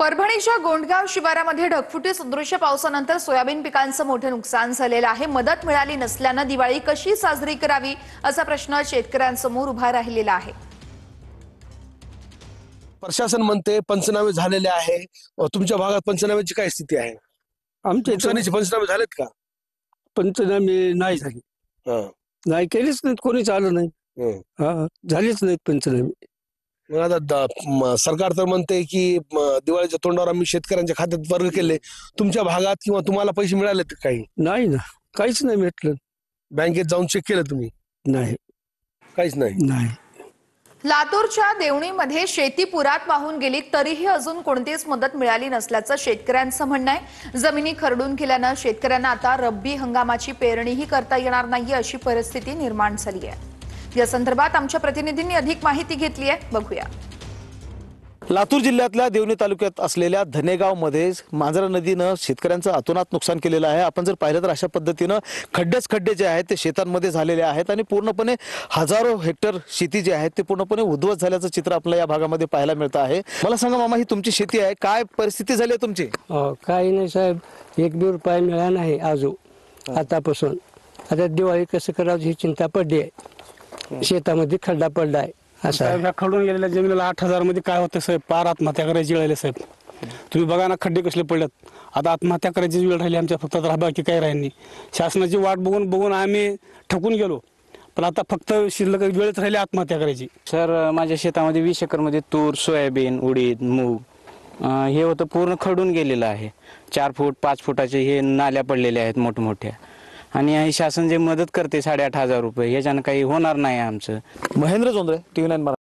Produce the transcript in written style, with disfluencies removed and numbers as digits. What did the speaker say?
परभणीच्या गोंडगाव शिवारामध्ये ढगफुटी सदृश्य पावसानंतर सोयाबीन पिकांचं मोठं नुकसान झालेलं आहे। मदत मिळाली नसल्यानं दिवाळी कशी साजरी करावी असा प्रश्न शेतकऱ्यांसमोर उभा राहिलेला आहे। प्रशासन म्हणते पंचनामे झालेले आहे। तुमच्या भागात पंचनाम्याची काय स्थिती आहे? आमच्या नुकसानीचे पंचनामे झालेत का? पंचनामे नाही झाले, नाही केलीच नाहीत, कोणीच आलं नाही। झालीच नाहीत पंचनामे। मग आता सरकार तर म्हणते की दिवाळीच्या तोंडावर आम्ही शेतकऱ्यांच्या खात्यात वर्ग केले। तुमच्या भागात किंवा तुम्हाला पैसे मिळालेत काही? नाही ना, काहीच नाही भेटलं। बँकेत जाऊन चेक केलं तुम्ही? नाही, काहीच नाही। नाही। लातूरच्या देवणीमध्ये शेती पुरात वाहून गेली तरीही अजून कोणतीच मदत मिळाली नसल्याचं शेतकऱ्यांचं म्हणणं आहे। जमिनी खरडून गेल्यानं शेतकऱ्यांना आता रब्बी हंगामाची पेरणीही करता येणार नाही अशी परिस्थिती निर्माण झाली आहे। या संदर्भात आमच्या प्रतिनिधींनी अधिक माहिती घेतली आहे, बघूया। लातूर जिल्ह्यातल्या देवणी तालुक्यात असलेल्या धनेगावमध्ये मांजरा नदीनं शेतकऱ्यांचं अतोनात नुकसान केलेलं आहे। आपण जर पाहिलं तर अशा पद्धतीनं खड्डे जे आहेत ते शेतांमध्ये झालेले आहेत आणि पूर्णपणे हजारो हेक्टर शेती जी आहे ते पूर्णपणे उद्ध्वस्त झाल्याचं चित्र आपल्याला या भागामध्ये पाहायला मिळतं आहे। मला सांगा मामा, ही तुमची शेती आहे, काय परिस्थिती झाली आहे तुमची? काही नाही साहेब, एक बी रुपया मिळाला नाही आजू आतापासून। आता दिवाळी कसं करावं ही चिंता पडली आहे। शेतामध्ये खड्डा पडला आहे। साहेब, खडून गेलेल्या जमिनीला 8,000 मध्ये काय होतं साहेब? पार आत्महत्या करायची वेळ आली साहेब। तुम्ही बघा ना, खड्डे कसले पडलेत। आता आत्महत्या करायची वेळ राहिली आमच्या, फक्त बाकी काही राहिली। शासनाची वाट बघून बघून आम्ही ठकून गेलो, पण आता फक्त शिल्लक वेळच राहिली आत्महत्या करायची। सर, माझ्या शेतामध्ये 20 एकरमध्ये तूर, सोयाबीन, उडीद, मूग हे होतं, पूर्ण खडून गेलेलं आहे। 4 फूट 5 फुटाचे हे नाल्या पडलेल्या आहेत मोठमोठ्या, आणि शासन जे मदत करते 8,500 रुपये, याच्यानं काही होणार नाही आमचं। महेंद्र जोंधळे, TV9 मराठी।